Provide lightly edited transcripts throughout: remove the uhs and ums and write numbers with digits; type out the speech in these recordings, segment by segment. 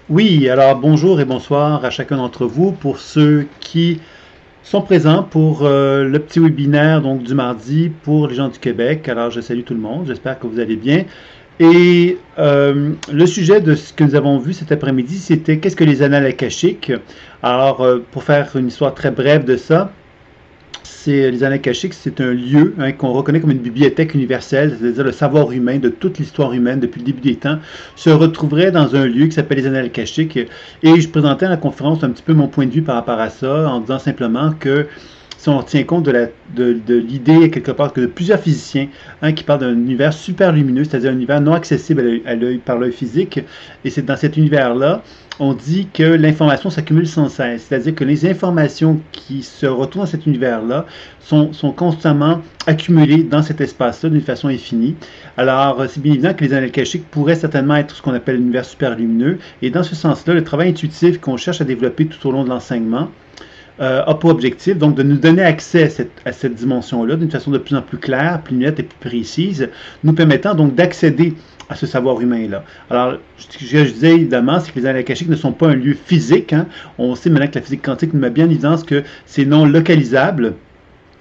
Oui, alors bonjour et bonsoir à chacun d'entre vous. Pour ceux qui sont présents pour le petit webinaire donc du mardi pour les gens du Québec. Alors je salue tout le monde, j'espère que vous allez bien. Et le sujet de ce que nous avons vu cet après-midi, c'était qu'est-ce que les annales akashiques. Alors pour faire une histoire très brève de ça, c'est les annales akashiques, c'est un lieu qu'on reconnaît comme une bibliothèque universelle, c'est-à-dire le savoir humain de toute l'histoire humaine depuis le début des temps se retrouverait dans un lieu qui s'appelle les annales akashiques. Et je présentais à la conférence un petit peu mon point de vue par rapport à ça, en disant simplement que si on tient compte de l'idée, quelque part, que de plusieurs physiciens qui parlent d'un univers super lumineux, c'est-à-dire un univers non accessible à l'œil par l'œil physique, et c'est dans cet univers-là, on dit que l'information s'accumule sans cesse, c'est-à-dire que les informations qui se retrouvent dans cet univers-là sont constamment accumulées dans cet espace-là d'une façon infinie. Alors, c'est bien évident que les annales akashiques pourraient certainement être ce qu'on appelle l'univers super lumineux, et dans ce sens-là, le travail intuitif qu'on cherche à développer tout au long de l'enseignement a pour objectif donc de nous donner accès à cette dimension-là d'une façon de plus en plus claire, plus nette et plus précise, nous permettant donc d'accéder à ce savoir humain-là. Alors, ce que je disais évidemment, c'est que les annales akashiques ne sont pas un lieu physique. On sait maintenant que la physique quantique nous met bien en évidence que c'est non localisable.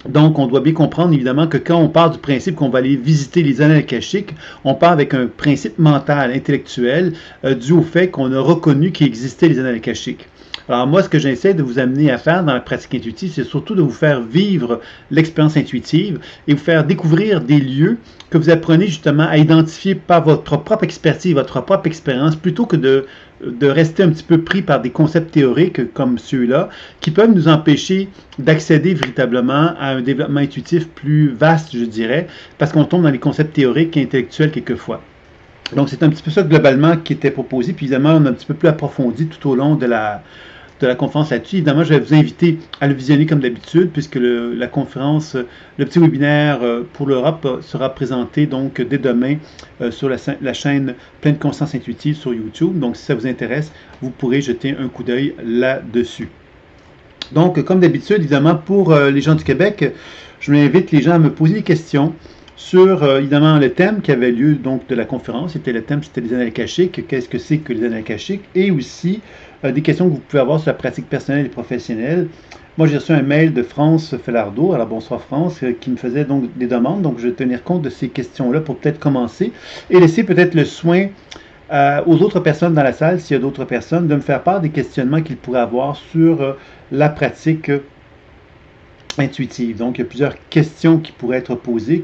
Donc, on doit bien comprendre, évidemment, que quand on part du principe qu'on va aller visiter les annales akashiques, on part avec un principe mental, intellectuel, dû au fait qu'on a reconnu qu'il existait les annales akashiques. Alors moi, ce que j'essaie de vous amener à faire dans la pratique intuitive, c'est surtout de vous faire vivre l'expérience intuitive et vous faire découvrir des lieux que vous apprenez justement à identifier par votre propre expertise, votre propre expérience, plutôt que de rester un petit peu pris par des concepts théoriques comme ceux-là, qui peuvent nous empêcher d'accéder véritablement à un développement intuitif plus vaste, je dirais, parce qu'on tombe dans les concepts théoriques et intellectuels quelquefois. Donc c'est un petit peu ça globalement qui était proposé, puis évidemment on a un petit peu plus approfondi tout au long de la conférence là-dessus. Évidemment, je vais vous inviter à le visionner comme d'habitude, puisque la conférence, le petit webinaire pour l'Europe sera présenté donc dès demain sur la chaîne Pleine Conscience Intuitive sur YouTube. Donc, si ça vous intéresse, vous pourrez jeter un coup d'œil là-dessus. Donc, comme d'habitude, évidemment, pour les gens du Québec, je m'invite les gens à me poser des questions sur, évidemment, le thème qui avait lieu donc de la conférence. Le thème, c'était les annales akashiques. Qu'est-ce que c'est que les annales akashiques? Et aussi, des questions que vous pouvez avoir sur la pratique personnelle et professionnelle. Moi, j'ai reçu un mail de France Felardo, alors bonsoir France, qui me faisait donc des demandes. Donc, je vais tenir compte de ces questions-là pour peut-être commencer et laisser peut-être le soin aux autres personnes dans la salle, s'il y a d'autres personnes, de me faire part des questionnements qu'ils pourraient avoir sur la pratique intuitive. Donc, il y a plusieurs questions qui pourraient être posées,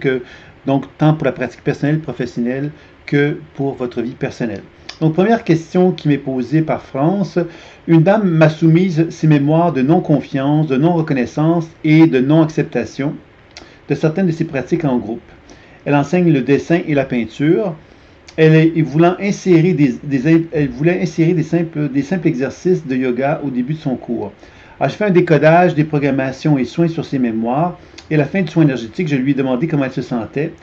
donc tant pour la pratique personnelle, professionnelle, que pour votre vie personnelle. Donc, première question qui m'est posée par France. Une dame m'a soumise ses mémoires de non-confiance, de non-reconnaissance et de non-acceptation de certaines de ses pratiques en groupe. Elle enseigne le dessin et la peinture. Elle voulait insérer des simples exercices de yoga au début de son cours. Alors, j'ai fait un décodage, des programmations et soins sur ses mémoires. Et à la fin du soin énergétique, je lui ai demandé comment elle se sentait.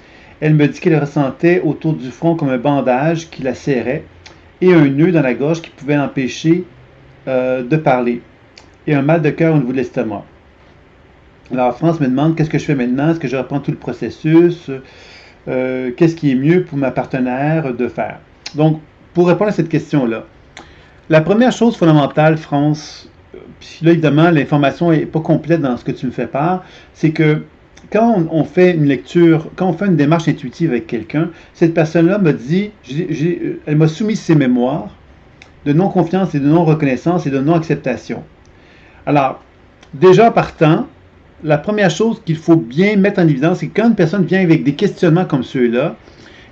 Elle me dit qu'elle ressentait autour du front comme un bandage qui la serrait et un nœud dans la gorge qui pouvait l'empêcher de parler et un mal de cœur au niveau de l'estomac. Alors, France me demande qu'est-ce que je fais maintenant? Est-ce que je reprends tout le processus? Qu'est-ce qui est mieux pour ma partenaire de faire? Donc, pour répondre à cette question-là, la première chose fondamentale, France, puis là, évidemment, l'information n'est pas complète dans ce que tu me fais part, c'est que quand on fait une lecture, quand on fait une démarche intuitive avec quelqu'un, cette personne-là m'a dit, elle m'a soumis ses mémoires de non-confiance et de non-reconnaissance et de non-acceptation. Alors, déjà partant, la première chose qu'il faut bien mettre en évidence, c'est que quand une personne vient avec des questionnements comme ceux-là,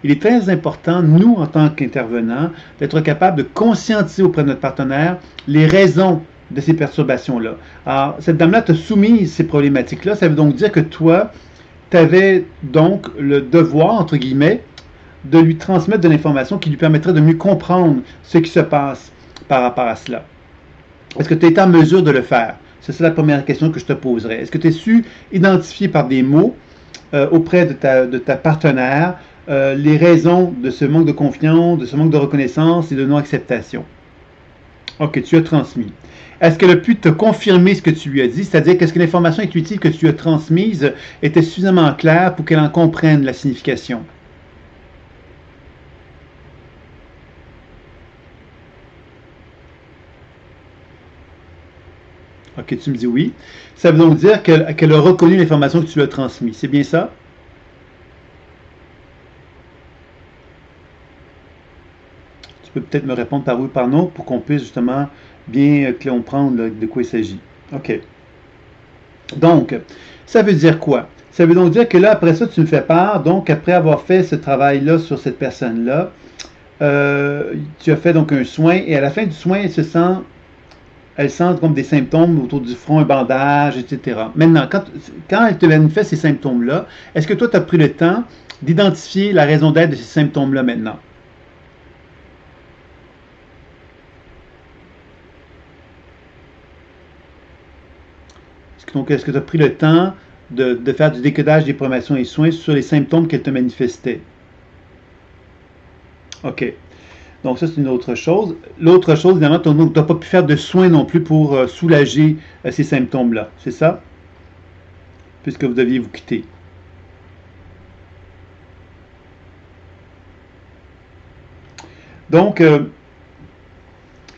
il est très important, nous, en tant qu'intervenants, d'être capable de conscientiser auprès de notre partenaire les raisons de ces perturbations-là. Alors, cette dame-là t'a soumis ces problématiques-là. Ça veut donc dire que toi, tu avais donc le devoir, entre guillemets, de lui transmettre de l'information qui lui permettrait de mieux comprendre ce qui se passe par rapport à cela. Est-ce que tu es en mesure de le faire? C'est la première question que je te poserai. Est-ce que tu es su identifier par des mots auprès de ta partenaire les raisons de ce manque de confiance, de ce manque de reconnaissance et de non-acceptation? Ok, tu as transmis. Est-ce qu'elle a pu te confirmer ce que tu lui as dit? C'est-à-dire qu'est-ce que l'information intuitive que tu lui as transmise était suffisamment claire pour qu'elle en comprenne la signification? Ok, tu me dis oui. Ça veut donc dire qu'elle a reconnu l'information que tu lui as transmise. C'est bien ça? Tu peux peut-être me répondre par oui ou par non pour qu'on puisse justement bien comprendre là, de quoi il s'agit. OK. Donc, ça veut dire quoi? Ça veut donc dire que là, après ça, tu me fais part. Donc, après avoir fait ce travail-là sur cette personne-là, tu as fait donc un soin et à la fin du soin, elle sent comme des symptômes autour du front, un bandage, etc. Maintenant, quand elle te manifeste ces symptômes-là, est-ce que toi, tu as pris le temps d'identifier la raison d'être de ces symptômes-là maintenant? Donc, est-ce que tu as pris le temps de faire du décodage des programmations et soins sur les symptômes qu'elle te manifestait? OK. Donc, ça, c'est une autre chose. L'autre chose, évidemment, tu n'as pas pu faire de soins non plus pour soulager ces symptômes-là. C'est ça? Puisque vous deviez vous quitter. Donc,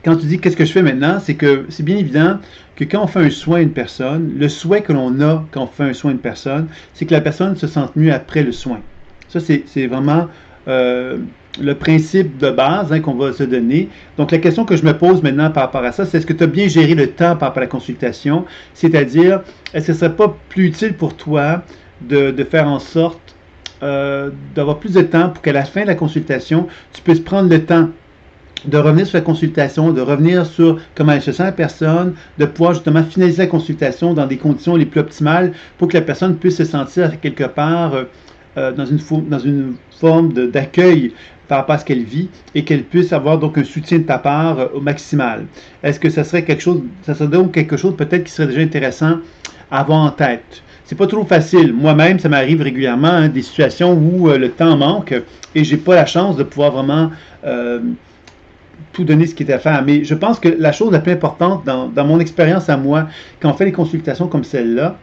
quand tu dis qu'est-ce que je fais maintenant, c'est que c'est bien évident que quand on fait un soin à une personne, le souhait que l'on a quand on fait un soin à une personne, c'est que la personne se sente mieux après le soin. Ça, c'est vraiment le principe de base qu'on va se donner. Donc, la question que je me pose maintenant par rapport à ça, c'est est-ce que tu as bien géré le temps par rapport à la consultation? C'est-à-dire, est-ce que ce ne serait pas plus utile pour toi de faire en sorte d'avoir plus de temps pour qu'à la fin de la consultation, tu puisses prendre le temps de revenir sur la consultation, de revenir sur comment elle se sent la personne, de pouvoir justement finaliser la consultation dans des conditions les plus optimales pour que la personne puisse se sentir quelque part dans une forme d'accueil par rapport à ce qu'elle vit et qu'elle puisse avoir donc un soutien de ta part au maximal. Est-ce que ça serait quelque chose, ça serait donc quelque chose peut-être qui serait déjà intéressant à avoir en tête? C'est pas trop facile. Moi-même, ça m'arrive régulièrement, des situations où le temps manque et j'ai pas la chance de pouvoir vraiment tout donner ce qui était à faire. Mais je pense que la chose la plus importante dans mon expérience à moi, quand on fait des consultations comme celle-là,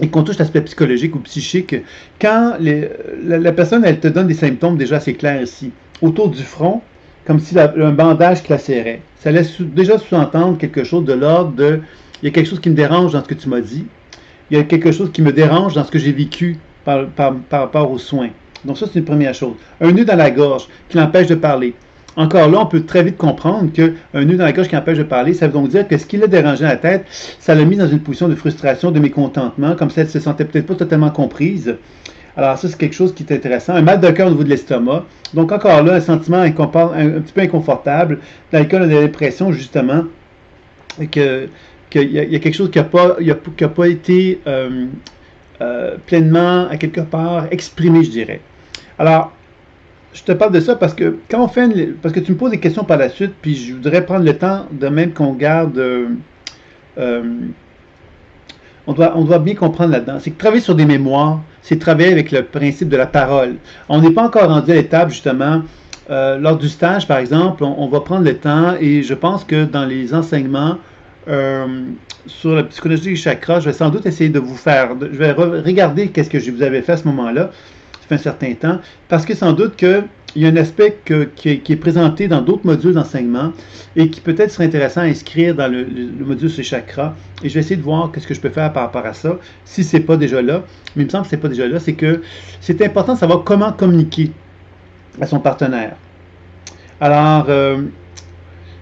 et qu'on touche l'aspect psychologique ou psychique, quand la personne, elle te donne des symptômes déjà assez clairs ici, autour du front, comme si un bandage qui la serrait. Ça laisse déjà sous-entendre quelque chose de l'ordre de, il y a quelque chose qui me dérange dans ce que tu m'as dit, il y a quelque chose qui me dérange dans ce que j'ai vécu par rapport aux soins. Donc ça, c'est une première chose. Un nœud dans la gorge qui l'empêche de parler. Encore là, on peut très vite comprendre qu'un nœud dans la gorge qui empêche de parler, ça veut donc dire que ce qui l'a dérangé à la tête, ça l'a mis dans une position de frustration, de mécontentement, comme si elle ne se sentait peut-être pas totalement comprise. Alors ça, c'est quelque chose qui est intéressant. Un mal de cœur au niveau de l'estomac. Donc encore là, un sentiment un petit peu inconfortable. Dans le cas de l'impression, justement, qu'il y a quelque chose qui n'a pas été pleinement, à quelque part, exprimé, je dirais. Alors, je te parle de ça parce que quand on fait parce que tu me poses des questions par la suite, puis je voudrais prendre le temps de même qu'on garde. Euh, on doit bien comprendre là-dedans. C'est que travailler sur des mémoires, c'est travailler avec le principe de la parole. On n'est pas encore rendu à l'étape, justement, lors du stage, par exemple, on va prendre le temps et je pense que dans les enseignements euh, sur la psychologie des chakras, je vais sans doute essayer de vous faire. Je vais regarder qu'est-ce que je vous avais fait à ce moment-là. Ça fait un certain temps, parce que sans doute qu'il y a un aspect qui est présenté dans d'autres modules d'enseignement et qui peut-être serait intéressant à inscrire dans le module sur les chakras. Et je vais essayer de voir qu'est-ce que je peux faire par rapport à ça, si ce n'est pas déjà là. Mais il me semble que ce n'est pas déjà là, c'est que c'est important de savoir comment communiquer à son partenaire. Alors,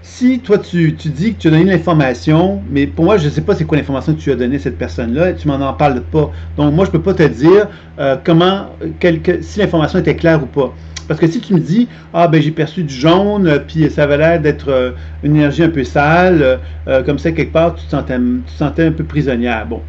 si toi tu dis que tu as donné l'information, mais pour moi je ne sais pas c'est quoi l'information que tu as donnée à cette personne-là, et tu m'en en parles pas. Donc moi je ne peux pas te dire si l'information était claire ou pas. Parce que si tu me dis, ah ben j'ai perçu du jaune, puis ça avait l'air d'être une énergie un peu sale, comme ça quelque part tu te sentais un peu prisonnière. Bon,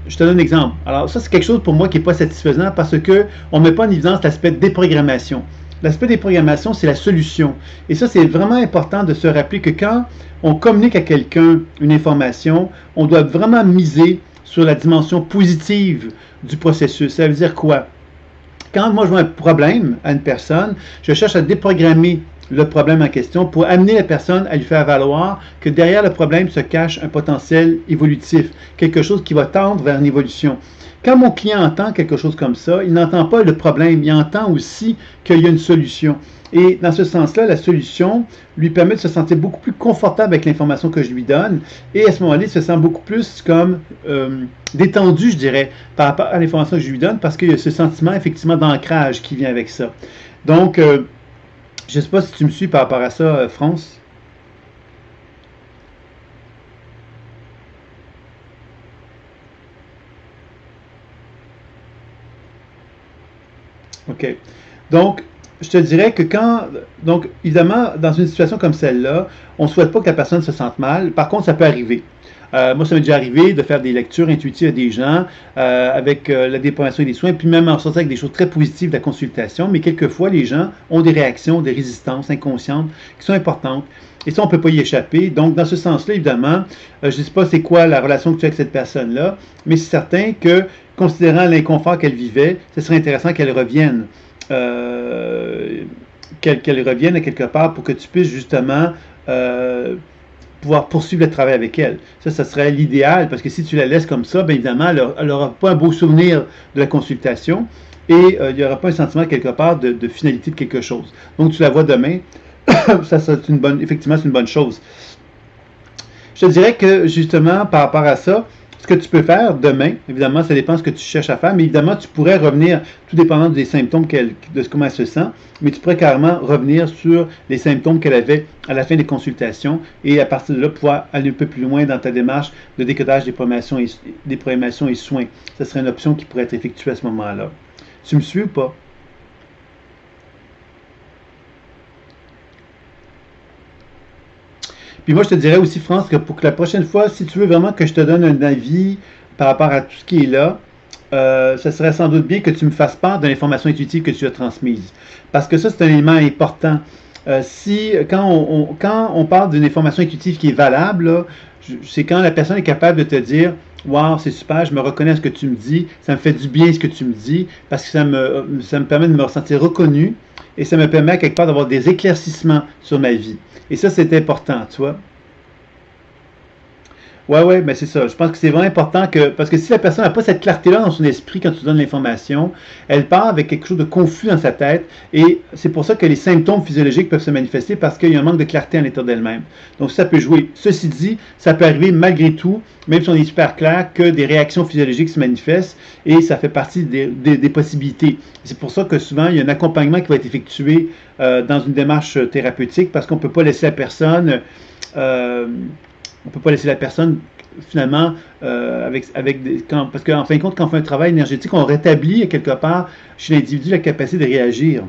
je te donne un exemple. Alors ça c'est quelque chose pour moi qui n'est pas satisfaisant parce qu'on ne met pas en évidence l'aspect de déprogrammation. L'aspect des programmations, c'est la solution. Et ça, c'est vraiment important de se rappeler que quand on communique à quelqu'un une information, on doit vraiment miser sur la dimension positive du processus. Ça veut dire quoi? Quand moi je vois un problème à une personne, je cherche à déprogrammer le problème en question pour amener la personne à lui faire valoir que derrière le problème se cache un potentiel évolutif, quelque chose qui va tendre vers une évolution. Quand mon client entend quelque chose comme ça, il n'entend pas le problème, il entend aussi qu'il y a une solution. Et dans ce sens-là, la solution lui permet de se sentir beaucoup plus confortable avec l'information que je lui donne. Et à ce moment-là, il se sent beaucoup plus comme détendu, je dirais, par rapport à l'information que je lui donne, parce qu'il y a ce sentiment, effectivement, d'ancrage qui vient avec ça. Donc, je ne sais pas si tu me suis par rapport à ça, France. OK. Donc, je te dirais que donc, évidemment, dans une situation comme celle-là, on ne souhaite pas que la personne se sente mal. Par contre, ça peut arriver. Moi, ça m'est déjà arrivé de faire des lectures intuitives à des gens avec la déprivation et des soins, puis même en sortir avec des choses très positives de la consultation, mais quelquefois, les gens ont des réactions, des résistances inconscientes qui sont importantes. Et ça, on ne peut pas y échapper. Donc, dans ce sens-là, évidemment, je ne sais pas c'est quoi la relation que tu as avec cette personne-là, mais c'est certain que, considérant l'inconfort qu'elle vivait, ce serait intéressant qu'elle revienne. Qu'elle revienne à quelque part pour que tu puisses justement pouvoir poursuivre le travail avec elle. Ça serait l'idéal, parce que si tu la laisses comme ça, bien évidemment, elle n'aura pas un beau souvenir de la consultation et il n'y aura pas un sentiment quelque part de finalité de quelque chose. Donc, tu la vois demain, ça c'est effectivement, c'est une bonne chose. Je te dirais que justement, par rapport à ça, ce que tu peux faire demain, évidemment, ça dépend de ce que tu cherches à faire, mais évidemment, tu pourrais revenir, tout dépendant des symptômes de comment elle se sent, mais tu pourrais carrément revenir sur les symptômes qu'elle avait à la fin des consultations et à partir de là, pouvoir aller un peu plus loin dans ta démarche de décodage des programmations et soins. Ce serait une option qui pourrait être effectuée à ce moment-là. Tu me suis ou pas? Puis moi, je te dirais aussi, France, que pour que la prochaine fois, si tu veux vraiment que je te donne un avis par rapport à tout ce qui est là, ce serait sans doute bien que tu me fasses part de l'information intuitive que tu as transmise. Parce que ça, c'est un élément important. Quand on parle d'une information intuitive qui est valable, là, c'est quand la personne est capable de te dire Wow, c'est super, je me reconnais à ce que tu me dis, ça me fait du bien ce que tu me dis, parce que ça me permet de me ressentir reconnu et ça me permet à quelque part d'avoir des éclaircissements sur ma vie. Et ça, c'est important, tu vois. Ouais, ouais, mais c'est ça. Je pense que c'est vraiment important que, parce que si la personne n'a pas cette clarté-là dans son esprit quand tu donnes l'information, elle part avec quelque chose de confus dans sa tête et c'est pour ça que les symptômes physiologiques peuvent se manifester parce qu'il y a un manque de clarté à l'intérieur d'elle-même. Donc ça peut jouer. Ceci dit, ça peut arriver malgré tout, même si on est super clair, que des réactions physiologiques se manifestent et ça fait partie des possibilités. C'est pour ça que souvent, il y a un accompagnement qui va être effectué dans une démarche thérapeutique parce qu'on ne peut pas laisser la personne euh, on ne peut pas laisser la personne finalement parce qu'en fin de compte, quand on fait un travail énergétique, on rétablit quelque part chez l'individu la capacité de réagir.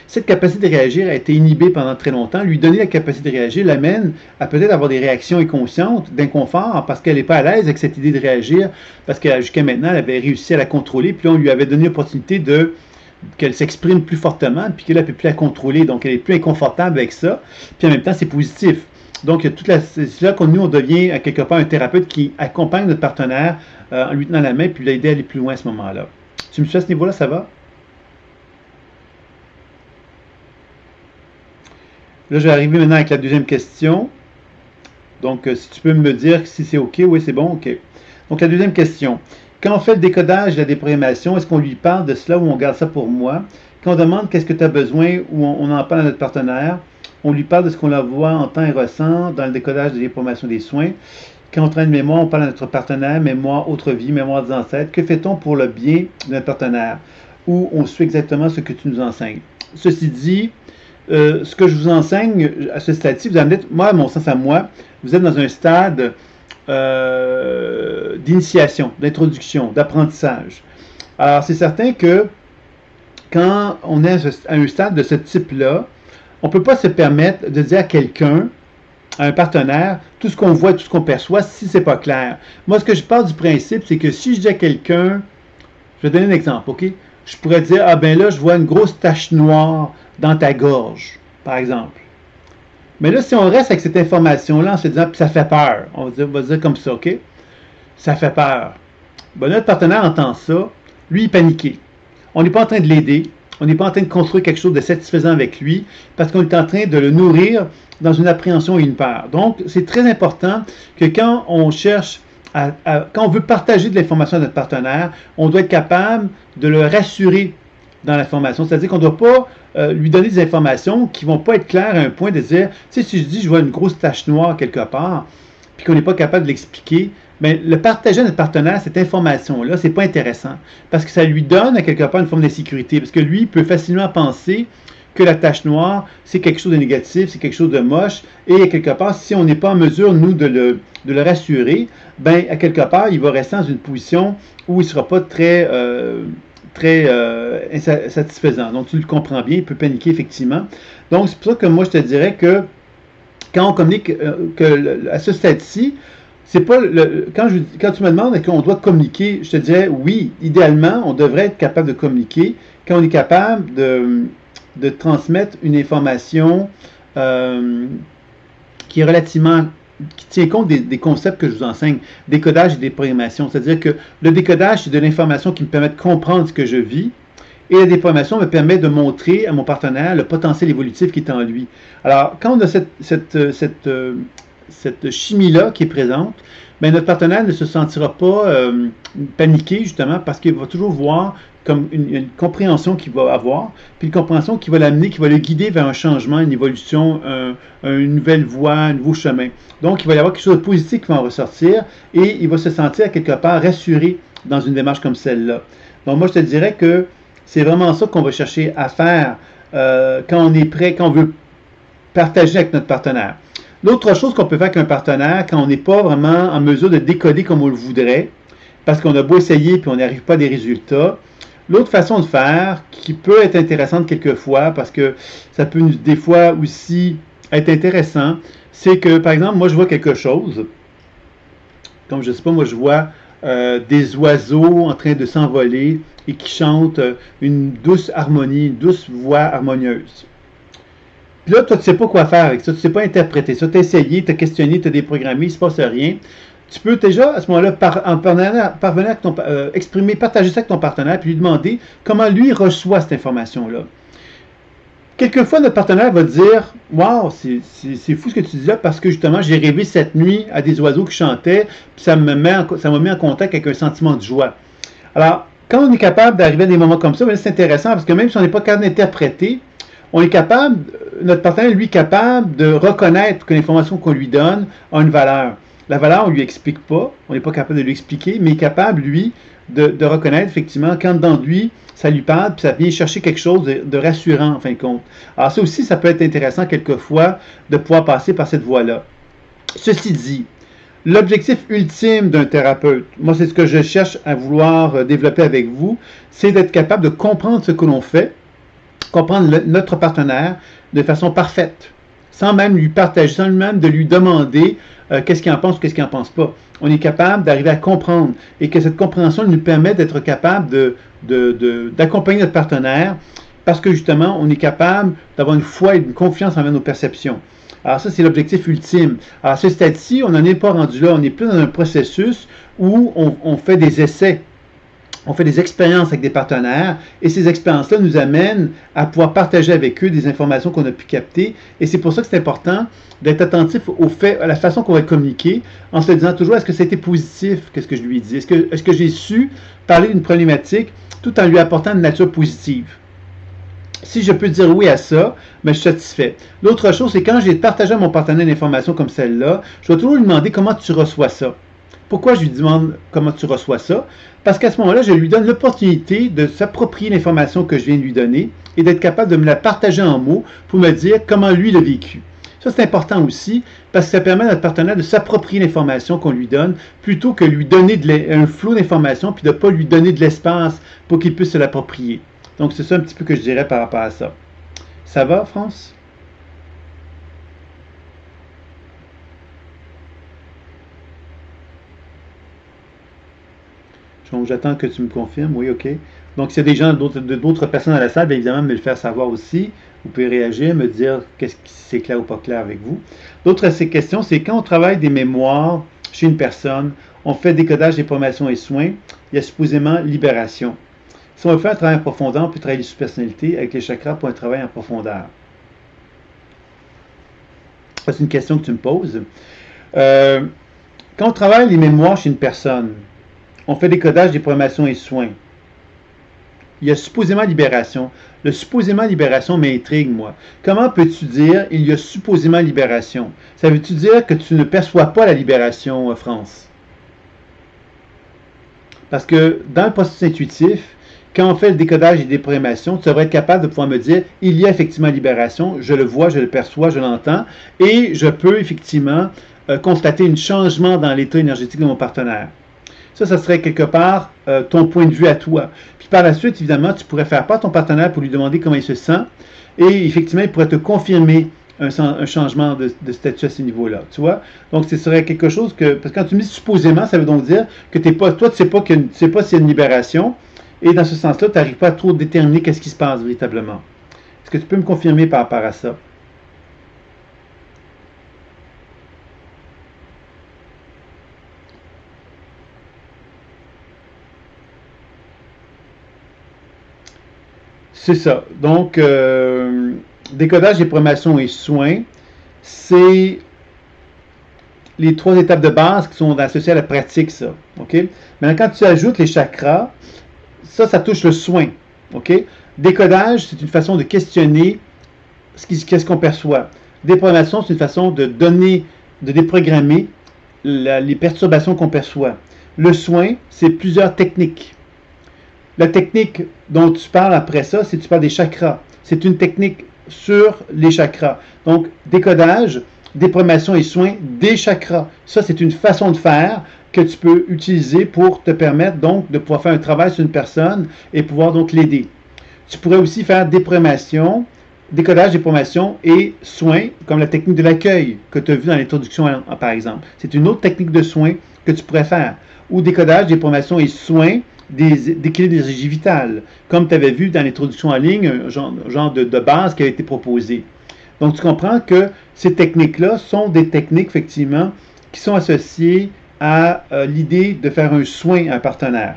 Cette capacité de réagir a été inhibée pendant très longtemps. Lui donner la capacité de réagir l'amène à peut-être avoir des réactions inconscientes, d'inconfort, parce qu'elle n'est pas à l'aise avec cette idée de réagir, parce que jusqu'à maintenant, elle avait réussi à la contrôler, puis on lui avait donné l'opportunité qu'elle s'exprime plus fortement, puis qu'elle ne peut plus la contrôler, donc elle est plus inconfortable avec ça, puis en même temps, c'est positif. Donc, c'est là que nous, on devient à quelque part un thérapeute qui accompagne notre partenaire en lui tenant la main puis l'aider à aller plus loin à ce moment-là. Tu me suis à ce niveau-là, ça va? Là, je vais arriver maintenant avec la deuxième question. Donc, si tu peux me dire si c'est OK, oui, c'est bon, OK. Donc, la deuxième question. Quand on fait le décodage de la déprogrammation, est-ce qu'on lui parle de cela ou on garde ça pour moi? Quand on demande qu'est-ce que tu as besoin ou on en parle à notre partenaire, on lui parle de ce qu'on la voit, entend et ressent dans le décodage de déprogrammation des soins. Quand on traîne mémoire, on parle à notre partenaire, mémoire, autre vie, mémoire des ancêtres. Que fait-on pour le bien de notre partenaire? Ou on suit exactement ce que tu nous enseignes. Ceci dit, ce que je vous enseigne à ce stade-ci, vous en êtes, moi, à mon sens à moi, vous êtes dans un stade d'initiation, d'introduction, d'apprentissage. Alors, c'est certain que quand on est à un stade de ce type-là, on ne peut pas se permettre de dire à quelqu'un, à un partenaire, tout ce qu'on voit, tout ce qu'on perçoit, si c'est pas clair. Moi, ce que je pars du principe, c'est que si je dis à quelqu'un, je vais donner un exemple, OK? Je pourrais dire, ah ben là, je vois une grosse tache noire dans ta gorge, par exemple. Mais là, si on reste avec cette information-là en se disant, puis ça fait peur, on va dire comme ça, OK? Ça fait peur. Ben, notre partenaire entend ça, lui, il est paniqué. On n'est pas en train de l'aider, on n'est pas en train de construire quelque chose de satisfaisant avec lui, parce qu'on est en train de le nourrir dans une appréhension et une peur. Donc, c'est très important que quand on cherche quand on veut partager de l'information à notre partenaire, on doit être capable de le rassurer dans l'information. C'est-à-dire qu'on ne doit pas lui donner des informations qui ne vont pas être claires à un point de dire, tu sais, si je dis je vois une grosse tache noire quelque part, puis qu'on n'est pas capable de l'expliquer, bien, le partager à notre partenaire, cette information-là, c'est pas intéressant. Parce que ça lui donne à quelque part une forme d'insécurité. Parce que lui, il peut facilement penser que la tache noire, c'est quelque chose de négatif, c'est quelque chose de moche, et quelque part, si on n'est pas en mesure, nous, de le rassurer, ben à quelque part, il va rester dans une position où il ne sera pas très insatisfaisant. Donc, tu le comprends bien, il peut paniquer, effectivement. Donc, c'est pour ça que moi, je te dirais que quand on communique, à ce stade-ci, c'est pas quand tu me demandes est-ce qu'on doit communiquer, je te dirais oui, idéalement, on devrait être capable de communiquer quand on est capable de transmettre une information qui est relativement qui tient compte des concepts que je vous enseigne, décodage et déprogrammation. C'est-à-dire que le décodage, c'est de l'information qui me permet de comprendre ce que je vis, et la déprogrammation me permet de montrer à mon partenaire le potentiel évolutif qui est en lui. Alors, quand on a cette chimie-là qui est présente, bien, notre partenaire ne se sentira pas paniqué, justement, parce qu'il va toujours voir comme une compréhension qu'il va avoir, puis une compréhension qui va l'amener, qui va le guider vers un changement, une évolution, une nouvelle voie, un nouveau chemin. Donc, il va y avoir quelque chose de positif qui va en ressortir, et il va se sentir quelque part rassuré dans une démarche comme celle-là. Donc, moi, je te dirais que c'est vraiment ça qu'on va chercher à faire quand on est prêt, quand on veut partager avec notre partenaire. L'autre chose qu'on peut faire avec un partenaire, quand on n'est pas vraiment en mesure de décoder comme on le voudrait, parce qu'on a beau essayer puis on n'arrive pas à des résultats, l'autre façon de faire, qui peut être intéressante quelquefois, parce que ça peut des fois aussi être intéressant, c'est que, par exemple, moi je vois quelque chose, comme je ne sais pas, moi je vois des oiseaux en train de s'envoler et qui chantent une douce harmonie, une douce voix harmonieuse. Puis là, toi, tu ne sais pas quoi faire avec ça, tu ne sais pas interpréter ça, tu as essayé, tu as questionné, tu as déprogrammé, il ne se passe rien. Tu peux déjà, à ce moment-là, parvenir à exprimer, partager ça avec ton partenaire, puis lui demander comment lui reçoit cette information-là. Quelquefois, notre partenaire va dire « Wow, c'est fou ce que tu dis là, parce que justement, j'ai rêvé cette nuit à des oiseaux qui chantaient, puis ça m'a mis en contact avec un sentiment de joie. » Alors, quand on est capable d'arriver à des moments comme ça, c'est intéressant, parce que même si on n'est pas capable d'interpréter, on est capable, notre partenaire, lui, est capable de reconnaître que l'information qu'on lui donne a une valeur. La valeur, on ne lui explique pas, on n'est pas capable de lui expliquer, mais il est capable, lui, de reconnaître, effectivement, quand dans lui, ça lui parle, puis ça vient chercher quelque chose de rassurant, en fin de compte. Alors ça aussi, ça peut être intéressant, quelquefois, de pouvoir passer par cette voie-là. Ceci dit, l'objectif ultime d'un thérapeute, moi, c'est ce que je cherche à vouloir développer avec vous, c'est d'être capable de comprendre ce que l'on fait, comprendre notre partenaire de façon parfaite, sans même lui partager, sans même de lui demander qu'est-ce qu'il en pense ou qu'est-ce qu'il n'en pense pas. On est capable d'arriver à comprendre et que cette compréhension nous permet d'être capable d'accompagner notre partenaire parce que justement, on est capable d'avoir une foi et une confiance envers nos perceptions. Alors ça, c'est l'objectif ultime. Alors à ce stade-ci, on n'en est pas rendu là. On est plus dans un processus où on fait des essais. On fait des expériences avec des partenaires et ces expériences-là nous amènent à pouvoir partager avec eux des informations qu'on a pu capter. Et c'est pour ça que c'est important d'être attentif au fait, à la façon qu'on va communiquer, en se disant toujours est-ce que ça a été positif, qu'est-ce que je lui ai dit, est-ce que j'ai su parler d'une problématique tout en lui apportant une nature positive. Si je peux dire oui à ça, ben, je suis satisfait. L'autre chose, c'est quand j'ai partagé à mon partenaire une information comme celle-là, je vais toujours lui demander comment tu reçois ça. Pourquoi je lui demande comment tu reçois ça? Parce qu'à ce moment-là, je lui donne l'opportunité de s'approprier l'information que je viens de lui donner et d'être capable de me la partager en mots pour me dire comment lui l'a vécu. Ça, c'est important aussi parce que ça permet à notre partenaire de s'approprier l'information qu'on lui donne plutôt que lui donner un flot d'informations puis de ne pas lui donner de l'espace pour qu'il puisse se l'approprier. Donc, c'est ça un petit peu que je dirais par rapport à ça. Ça va, France? Donc, j'attends que tu me confirmes. Oui, OK. Donc, s'il y a des gens, d'autres personnes à la salle, bien évidemment, me le faire savoir aussi. Vous pouvez réagir, me dire qu'est-ce qui c'est clair ou pas clair avec vous. L'autre question, c'est quand on travaille des mémoires chez une personne, on fait décodage, déformation et soins, il y a supposément libération. Si on veut faire un travail en profondeur, on peut travailler sur personnalité avec les chakras pour un travail en profondeur. C'est une question que tu me poses. Quand on travaille les mémoires chez une personne, on fait des codages, des programmations et soins. Il y a supposément libération. Le supposément libération m'intrigue, moi. Comment peux-tu dire il y a supposément libération? Ça veut-tu dire que tu ne perçois pas la libération, France? Parce que dans le processus intuitif, quand on fait le décodage et des déprogrammations, tu devrais être capable de pouvoir me dire il y a effectivement libération, je le vois, je le perçois, je l'entends, et je peux effectivement constater un changement dans l'état énergétique de mon partenaire. Ça serait quelque part ton point de vue à toi. Puis par la suite, évidemment, tu pourrais faire part à ton partenaire pour lui demander comment il se sent. Et effectivement, il pourrait te confirmer un changement de statut à ce niveau-là. Tu vois? Donc, ce serait quelque chose que. Parce que quand tu me dis supposément, ça veut donc dire que t'es pas, toi, tu ne sais pas s'il y a une libération. Et dans ce sens-là, tu n'arrives pas à trop déterminer qu'est-ce qui se passe véritablement. Est-ce que tu peux me confirmer par rapport à ça? C'est ça. Donc, décodage des programmations et soins, c'est les trois étapes de base qui sont associées à la pratique, ça. OK? Maintenant, quand tu ajoutes les chakras, ça touche le soin. OK? Décodage, c'est une façon de questionner qu'est-ce qu'on perçoit. Déprogrammation, c'est une façon de donner, de déprogrammer les perturbations qu'on perçoit. Le soin, c'est plusieurs techniques. La technique dont tu parles après ça, c'est tu parles des chakras. C'est une technique sur les chakras. Donc, décodage, déprogrammation et soins des chakras. Ça, c'est une façon de faire que tu peux utiliser pour te permettre donc de pouvoir faire un travail sur une personne et pouvoir donc l'aider. Tu pourrais aussi faire déprogrammation, décodage, déprogrammation et soins, comme la technique de l'accueil que tu as vu dans l'introduction, par exemple. C'est une autre technique de soins que tu pourrais faire. Ou décodage, déprogrammation et soins d'équilibre d'énergie vitale, comme tu avais vu dans l'introduction en ligne, un genre de base qui a été proposé. Donc, tu comprends que ces techniques-là sont des techniques, effectivement, qui sont associées à l'idée de faire un soin à un partenaire.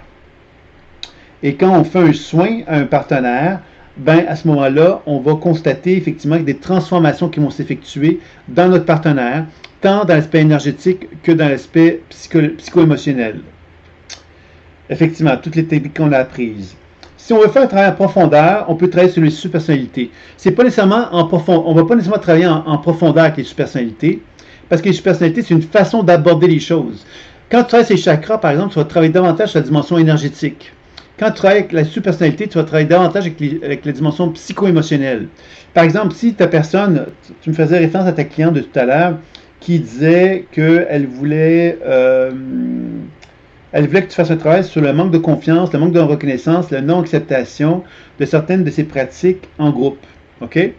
Et quand on fait un soin à un partenaire, ben à ce moment-là, on va constater effectivement des transformations qui vont s'effectuer dans notre partenaire, tant dans l'aspect énergétique que dans l'aspect psycho-émotionnel. Effectivement, toutes les techniques qu'on a apprises. Si on veut faire un travail en profondeur, on peut travailler sur les super-personnalités. C'est pas nécessairement on va pas nécessairement travailler en profondeur avec les super-personnalités, parce que les super-personnalités, c'est une façon d'aborder les choses. Quand tu travailles sur les chakras, par exemple, tu vas travailler davantage sur la dimension énergétique. Quand tu travailles avec la super-personnalité, tu vas travailler davantage avec la dimension psycho-émotionnelle. Par exemple, si ta personne, tu me faisais référence à ta cliente de tout à l'heure, qui disait qu'elle voulait elle voulait que tu fasses un travail sur le manque de confiance, le manque de reconnaissance, la non-acceptation de certaines de ces pratiques en groupe. OK?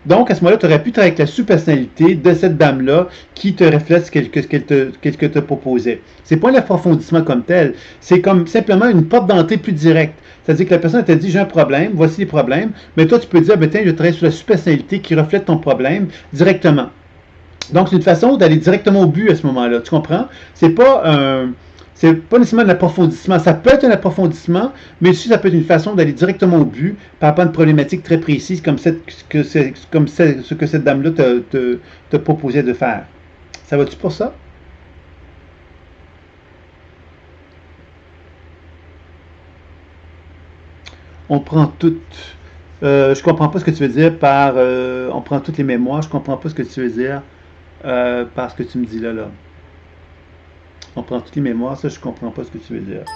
Donc, à ce moment-là, tu aurais pu travailler avec la sous-personnalité de cette dame-là qui te reflète ce qu'elle te proposait. C'est pas l'approfondissement comme tel, c'est comme simplement une porte d'entrée plus directe. C'est-à-dire que la personne t'a dit j'ai un problème, voici les problèmes, mais toi tu peux dire ben, tiens, je travaille sur la sous-personnalité qui reflète ton problème directement. Donc, c'est une façon d'aller directement au but à ce moment-là. Tu comprends? C'est pas nécessairement un approfondissement. Ça peut être un approfondissement, mais aussi ça peut être une façon d'aller directement au but par rapport à une problématique très précise comme ce que cette dame-là te proposait de faire. Ça va-tu pour ça? On prend toutes. Je comprends pas ce que tu veux dire par on prend toutes les mémoires. Je comprends pas ce que tu veux dire par ce que tu me dis là. On prend toutes les mémoires. Ça, je comprends pas ce que tu veux dire.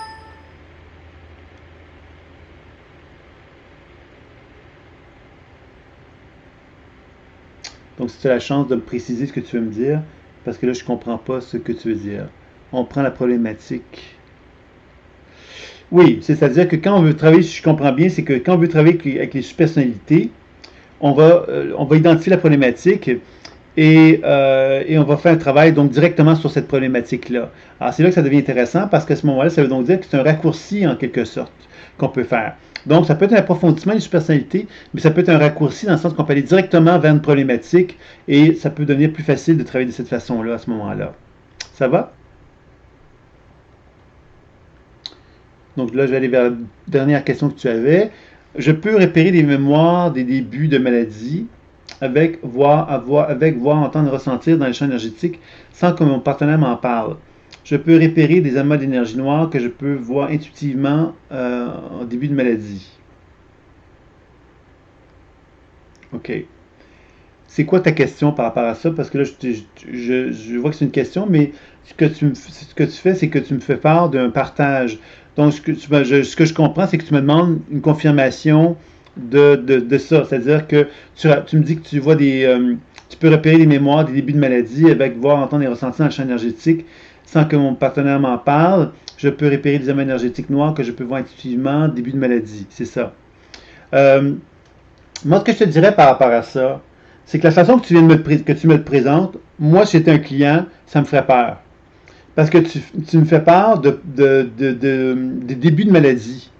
Donc, si tu as la chance de me préciser ce que tu veux me dire, parce que là, je ne comprends pas ce que tu veux dire. On prend la problématique. Oui, c'est-à-dire que quand on veut travailler, si je comprends bien, c'est que quand on veut travailler avec les personnalités, on va identifier la problématique et on va faire un travail donc directement sur cette problématique-là. Alors, c'est là que ça devient intéressant parce qu'à ce moment-là, ça veut donc dire que c'est un raccourci en quelque sorte qu'on peut faire. Donc, ça peut être un approfondissement des personnalités, mais ça peut être un raccourci dans le sens qu'on peut aller directement vers une problématique et ça peut devenir plus facile de travailler de cette façon-là à ce moment-là. Ça va? Donc là, je vais aller vers la dernière question que tu avais. Je peux repérer des mémoires des débuts de maladie avec voir, entendre, ressentir dans les champs énergétiques sans que mon partenaire m'en parle. je peux repérer des amas d'énergie noire que je peux voir intuitivement en début de maladie. OK. C'est quoi ta question par rapport à ça? Parce que là, je vois que c'est une question, mais ce que tu fais, c'est que tu me fais part d'un partage. Donc, ce que je comprends, c'est que tu me demandes une confirmation de ça. C'est-à-dire que tu me dis que tu vois tu peux repérer des mémoires des débuts de maladie avec voir, entendre et ressentir dans le champ énergétique sans que mon partenaire m'en parle. Je peux repérer des amas énergétiques noirs que je peux voir intuitivement début de maladie. C'est ça. Euh, Moi, ce que je te dirais par rapport à ça, c'est que la façon que que tu me le présentes, moi, si j'étais un client, ça me ferait peur. Parce que tu me fais part des débuts de maladie.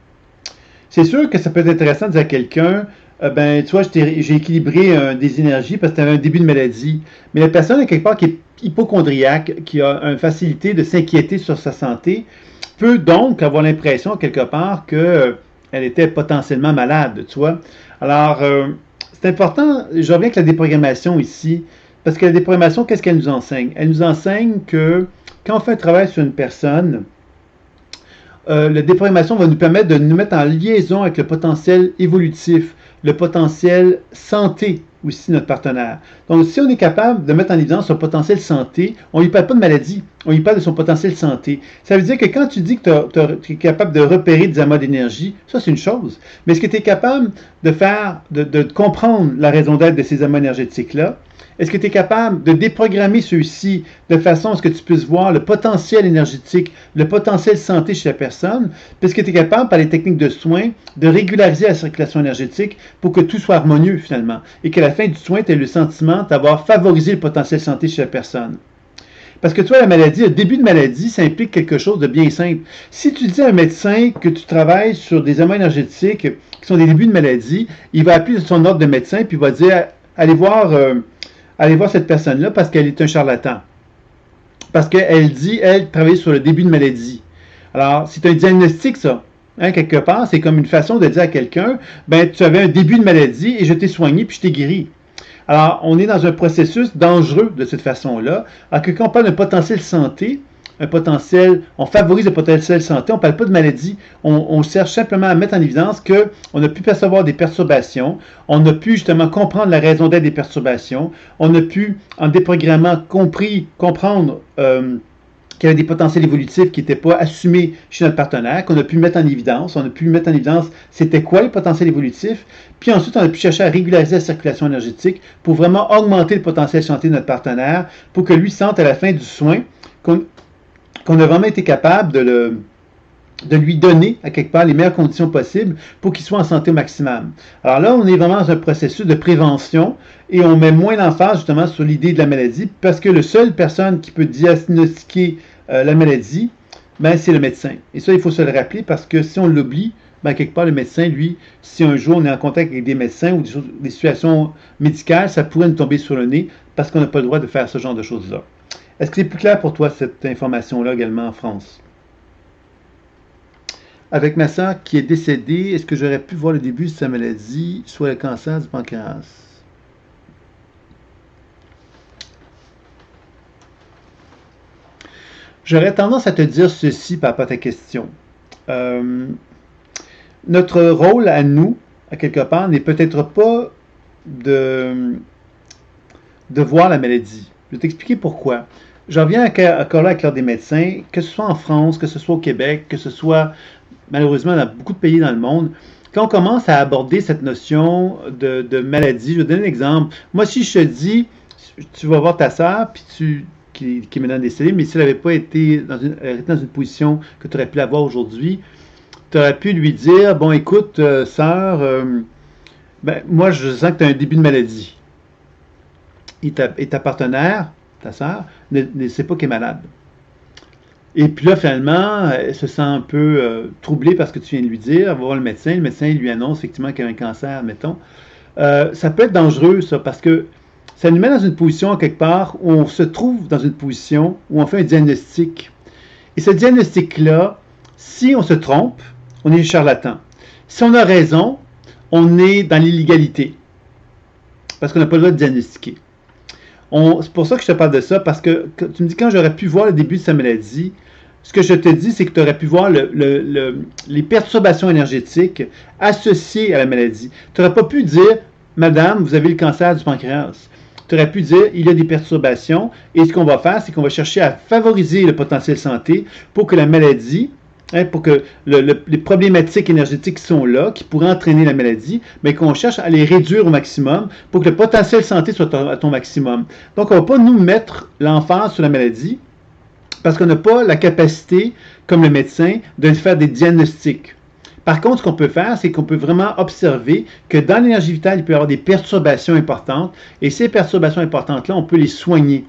C'est sûr que ça peut être intéressant de dire à quelqu'un, ben, tu vois, j'ai équilibré des énergies parce que tu avais un début de maladie. Mais la personne, quelque part, qui est hypochondriaque, qui a une facilité de s'inquiéter sur sa santé, peut donc avoir l'impression, quelque part, qu'elle était potentiellement malade, tu vois. Alors, c'est important, je reviens avec la déprogrammation ici, parce que la déprogrammation, qu'est-ce qu'elle nous enseigne? Elle nous enseigne que quand on fait un travail sur une personne, la déprogrammation va nous permettre de nous mettre en liaison avec le potentiel évolutif, le potentiel santé aussi de notre partenaire. Donc, si on est capable de mettre en évidence son potentiel santé, on ne lui parle pas de maladie, on lui parle de son potentiel santé. Ça veut dire que quand tu dis que tu es capable de repérer des amas d'énergie, ça c'est une chose. Mais est-ce que tu es capable de faire, de comprendre la raison d'être de ces amas énergétiques-là? Est-ce que tu es capable de déprogrammer ceux-ci de façon à ce que tu puisses voir le potentiel énergétique, le potentiel santé chez la personne? Est-ce que tu es capable, par les techniques de soins, de régulariser la circulation énergétique pour que tout soit harmonieux finalement et qu'à la fin du soin, tu aies le sentiment d'avoir favorisé le potentiel santé chez la personne? Parce que toi, la maladie, le début de maladie, ça implique quelque chose de bien simple. Si tu dis à un médecin que tu travailles sur des amas énergétiques qui sont des débuts de maladie, il va appeler son ordre de médecin puis il va dire allez voir cette personne-là parce qu'elle est un charlatan. Parce qu'elle dit, elle, travailler sur le début de maladie. Alors, c'est un diagnostic, ça. Hein, quelque part, c'est comme une façon de dire à quelqu'un, ben, tu avais un début de maladie et je t'ai soigné puis je t'ai guéri. Alors, on est dans un processus dangereux de cette façon-là. Alors que quand on parle d'un potentiel santé, on favorise le potentiel santé, on ne parle pas de maladie, on cherche simplement à mettre en évidence qu'on a pu percevoir des perturbations, on a pu justement comprendre la raison d'être des perturbations, on a pu, en déprogrammant, comprendre qu'il y avait des potentiels évolutifs qui n'étaient pas assumés chez notre partenaire, qu'on a pu mettre en évidence. On a pu mettre en évidence c'était quoi les potentiels évolutifs. Puis ensuite, on a pu chercher à régulariser la circulation énergétique pour vraiment augmenter le potentiel santé de notre partenaire pour que lui sente à la fin du soin qu'on a vraiment été capable de lui donner, à quelque part, les meilleures conditions possibles pour qu'il soit en santé au maximum. Alors là, on est vraiment dans un processus de prévention et on met moins d'emphase justement sur l'idée de la maladie parce que la seule personne qui peut diagnostiquer la maladie, ben, c'est le médecin. Et ça, il faut se le rappeler parce que si on l'oublie, ben, quelque part, le médecin, lui, si un jour on est en contact avec des médecins ou des situations médicales, ça pourrait nous tomber sur le nez parce qu'on n'a pas le droit de faire ce genre de choses-là. Est-ce que c'est plus clair pour toi, cette information-là également en France? Avec ma soeur qui est décédée, est-ce que j'aurais pu voir le début de sa maladie, soit le cancer du pancréas? J'aurais tendance à te dire ceci par rapport à ta question. Euh, Notre rôle à nous, à quelque part, n'est peut-être pas de, de voir la maladie. Je vais t'expliquer pourquoi. J'en viens encore là avec l'ordre des médecins, que ce soit en France, que ce soit au Québec, que ce soit malheureusement dans beaucoup de pays dans le monde, quand on commence à aborder cette notion de maladie, je vais te donner un exemple. Moi, si je te dis, tu vas voir ta sœur, qui est maintenant décédée, mais si elle n'avait pas été dans une position que tu aurais pu l'avoir aujourd'hui, tu aurais pu lui dire, bon, écoute, sœur, ben, moi, je sens que tu as un début de maladie. Et ta partenaire, ta sœur, ne sait pas qu'elle est malade. Et puis là, finalement, elle se sent un peu troublée parce que tu viens de lui dire, elle va voir le médecin lui annonce effectivement qu'il y a un cancer, mettons. Ça peut être dangereux, ça, parce que ça nous met dans une position, quelque part, où on se trouve dans une position où on fait un diagnostic. Et ce diagnostic-là, si on se trompe, on est charlatan. Si on a raison, on est dans l'illégalité. Parce qu'on n'a pas le droit de diagnostiquer. C'est pour ça que je te parle de ça, parce que tu me dis quand j'aurais pu voir le début de sa maladie, ce que je te dis, c'est que tu aurais pu voir les perturbations énergétiques associées à la maladie. Tu n'aurais pas pu dire, Madame, vous avez le cancer du pancréas. Tu aurais pu dire, il y a des perturbations, et ce qu'on va faire, c'est qu'on va chercher à favoriser le potentiel santé pour que la maladie, pour que les problématiques énergétiques qui sont là, qui pourraient entraîner la maladie, mais qu'on cherche à les réduire au maximum pour que le potentiel santé soit à ton maximum. Donc, on ne va pas nous mettre l'emphase sur la maladie, parce qu'on n'a pas la capacité, comme le médecin, de faire des diagnostics. Par contre, ce qu'on peut faire, c'est qu'on peut vraiment observer que dans l'énergie vitale, il peut y avoir des perturbations importantes, et ces perturbations importantes-là, on peut les soigner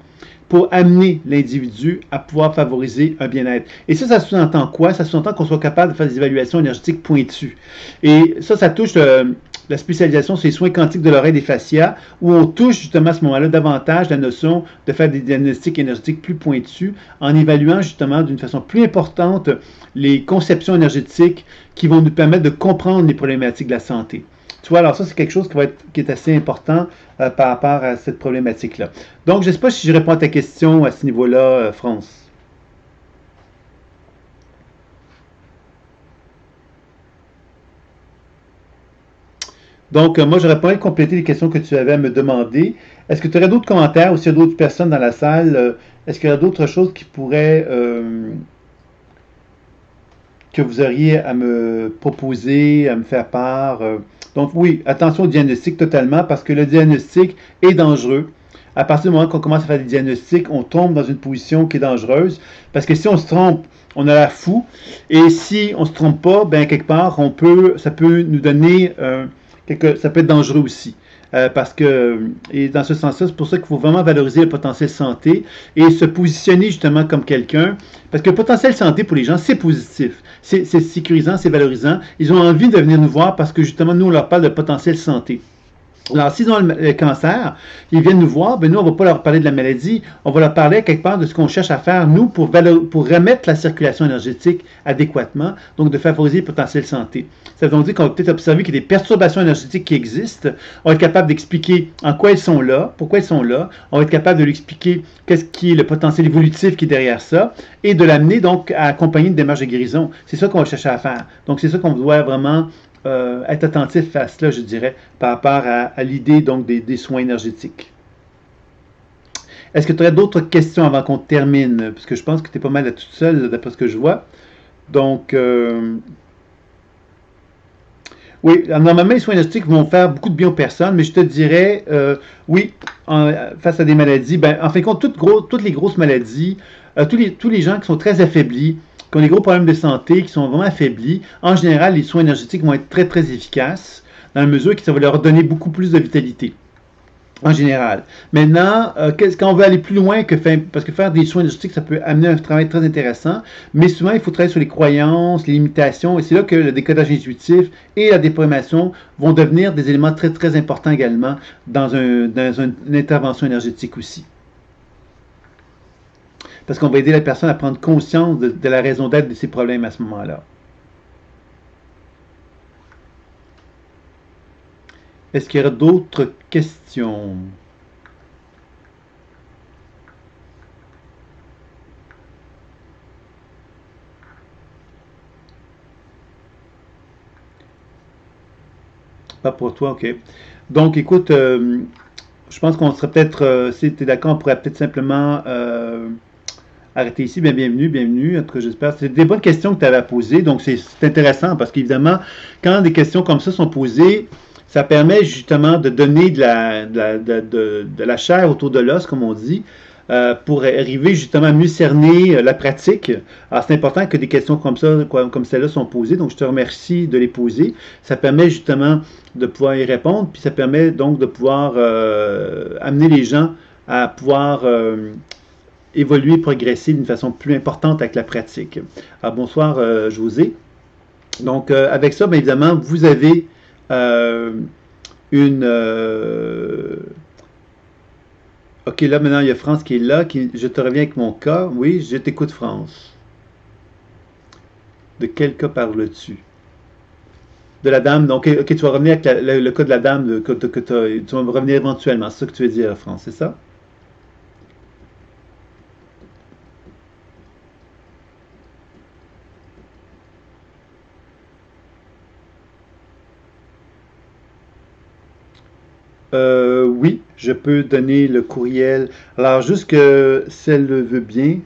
pour amener l'individu à pouvoir favoriser un bien-être. Et ça sous-entend quoi? Ça sous-entend qu'on soit capable de faire des évaluations énergétiques pointues. Et ça touche la spécialisation sur les soins quantiques de l'oreille et des fascias, où on touche justement à ce moment-là davantage la notion de faire des diagnostics énergétiques plus pointus, en évaluant justement d'une façon plus importante les conceptions énergétiques qui vont nous permettre de comprendre les problématiques de la santé. Tu vois, alors ça, c'est quelque chose qui est assez important par rapport à cette problématique-là. Donc, je ne sais pas si je réponds à ta question à ce niveau-là, France. Donc, moi, j'aurais pas mal complété les questions que tu avais à me demander. Est-ce que tu aurais d'autres commentaires ou s'il y a d'autres personnes dans la salle? Est-ce qu'il y a d'autres choses qui pourraient, que vous auriez à me proposer, à me faire part? Donc, oui, attention au diagnostic totalement parce que le diagnostic est dangereux. À partir du moment qu'on commence à faire des diagnostics, on tombe dans une position qui est dangereuse parce que si on se trompe, on a l'air fou. Et si on ne se trompe pas, ben quelque part, ça peut nous donner ça peut être dangereux aussi. Parce que, et dans ce sens-là, c'est pour ça qu'il faut vraiment valoriser le potentiel santé et se positionner justement comme quelqu'un. Parce que le potentiel santé pour les gens, c'est positif. C'est sécurisant, c'est valorisant. Ils ont envie de venir nous voir parce que justement, nous, on leur parle de potentiel santé. Alors, s'ils ont le cancer, ils viennent nous voir, ben nous, on ne va pas leur parler de la maladie, on va leur parler quelque part de ce qu'on cherche à faire, nous, pour remettre la circulation énergétique adéquatement, donc de favoriser le potentiel santé. Ça veut dire qu'on va peut-être observer qu'il y a des perturbations énergétiques qui existent, on va être capable d'expliquer en quoi elles sont là, pourquoi elles sont là, on va être capable de lui expliquer qu'est-ce qui est le potentiel évolutif qui est derrière ça, et de l'amener donc à accompagner une démarche de guérison. C'est ça qu'on va chercher à faire. Donc, c'est ça qu'on doit vraiment être attentif à cela, je dirais, par rapport à l'idée donc des soins énergétiques. Est-ce que tu aurais d'autres questions avant qu'on termine? Parce que je pense que tu es pas mal à toute seule, d'après ce que je vois. Donc, oui, normalement, les soins énergétiques vont faire beaucoup de bien aux personnes, mais je te dirais, oui, face à des maladies, ben, en fin de compte, toutes les grosses maladies, tous les gens qui sont très affaiblis, qui ont des gros problèmes de santé, qui sont vraiment affaiblis, en général, les soins énergétiques vont être très, très efficaces, dans la mesure que ça va leur donner beaucoup plus de vitalité. En général. Maintenant, quand on veut aller plus loin parce que faire des soins énergétiques, ça peut amener un travail très intéressant, mais souvent, il faut travailler sur les croyances, les limitations, et c'est là que le décodage intuitif et la déprogrammation vont devenir des éléments très, très importants également dans une intervention énergétique aussi. Parce qu'on va aider la personne à prendre conscience de la raison d'être de ses problèmes à ce moment-là. Est-ce qu'il y aura d'autres questions? Pas pour toi, ok. Donc, écoute, je pense qu'on serait peut-être, si tu es d'accord, on pourrait peut-être simplement arrêter ici. Bien, bienvenue, bienvenue. En tout cas, j'espère. C'est des bonnes questions que tu avais à poser. Donc, c'est intéressant parce qu'évidemment, quand des questions comme ça sont posées, ça permet justement de donner de la chair autour de l'os, comme on dit, pour arriver justement à mieux cerner la pratique. Alors, c'est important que des questions comme ça, comme celle-là, sont posées. Donc, je te remercie de les poser. Ça permet justement de pouvoir y répondre, puis ça permet donc de pouvoir amener les gens à pouvoir évoluer, progresser d'une façon plus importante avec la pratique. Alors, bonsoir, José. Donc, avec ça, bien évidemment, vous avez euh, une... OK, là, maintenant, il y a France qui est là. Je te reviens avec mon cas. Oui, je t'écoute, France. De quel cas parles-tu? De la dame. Donc, OK, tu vas revenir avec le cas de la dame tu vas revenir éventuellement. C'est ça que tu veux dire, France, c'est ça? Oui, je peux donner le courriel. Alors, juste que si elle le veut bien.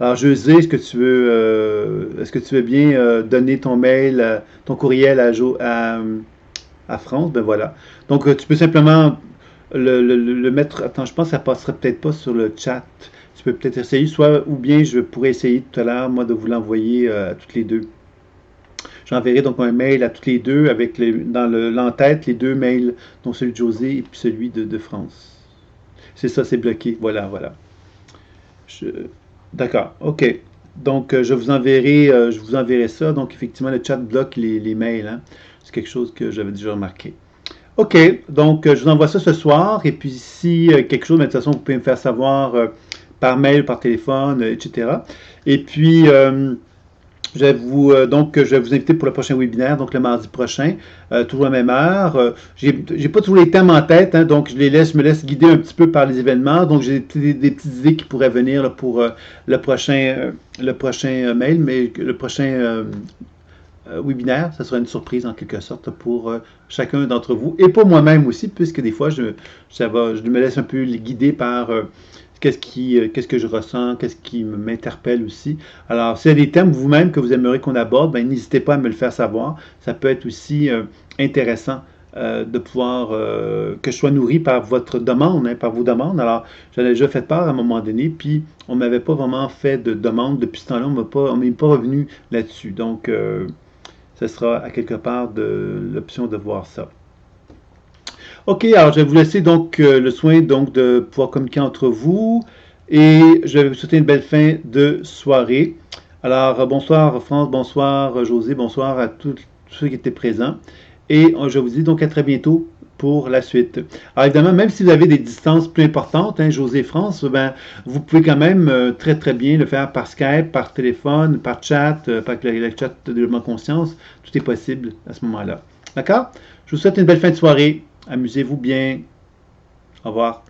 Alors, José, est-ce que tu veux bien donner ton mail, ton courriel à France? Ben voilà. Donc, tu peux simplement le mettre. Attends, je pense que ça passerait peut-être pas sur le chat. Tu peux peut-être essayer, soit, ou bien je pourrais essayer tout à l'heure, moi, de vous l'envoyer à toutes les deux. J'enverrai donc un mail à toutes les deux avec l'en-tête les deux mails, donc celui de José et puis celui de France. C'est ça, c'est bloqué. Voilà, voilà. Je- D'accord, ok. Donc, je vous enverrai ça. Donc, effectivement, le chat bloque les mails, hein. C'est quelque chose que j'avais déjà remarqué. Ok, donc je vous envoie ça ce soir. Et puis, si quelque chose, mais de toute façon, vous pouvez me faire savoir par mail, par téléphone, etc. Et puis, je vais vous inviter pour le prochain webinaire, donc le mardi prochain, toujours à la même heure. J'ai pas toujours les thèmes en tête, hein, donc je me laisse guider un petit peu par les événements. Donc j'ai des petites idées qui pourraient venir là, pour le prochain mail, mais le prochain webinaire, ça sera une surprise en quelque sorte pour chacun d'entre vous et pour moi-même aussi, puisque des fois je me laisse un peu guider par qu'est-ce que je ressens, qu'est-ce qui m'interpelle aussi. Alors, s'il y a des thèmes vous-même que vous aimeriez qu'on aborde, ben, n'hésitez pas à me le faire savoir. Ça peut être aussi intéressant de pouvoir que je sois nourri par votre demande, hein, par vos demandes. Alors, j'en ai déjà fait part à un moment donné, puis on ne m'avait pas vraiment fait de demande depuis ce temps-là. On m'est pas revenu là-dessus. Donc, ce sera à quelque part de l'option de voir ça. Ok, alors je vais vous laisser donc le soin donc de pouvoir communiquer entre vous et je vais vous souhaiter une belle fin de soirée. Alors bonsoir France, bonsoir José, bonsoir à tous ceux qui étaient présents et je vous dis donc à très bientôt pour la suite. Alors évidemment, même si vous avez des distances plus importantes, hein, José France, ben, vous pouvez quand même très très bien le faire par Skype, par téléphone, par chat, par le chat de développement conscience. Tout est possible à ce moment-là. D'accord? Je vous souhaite une belle fin de soirée. Amusez-vous bien. Au revoir.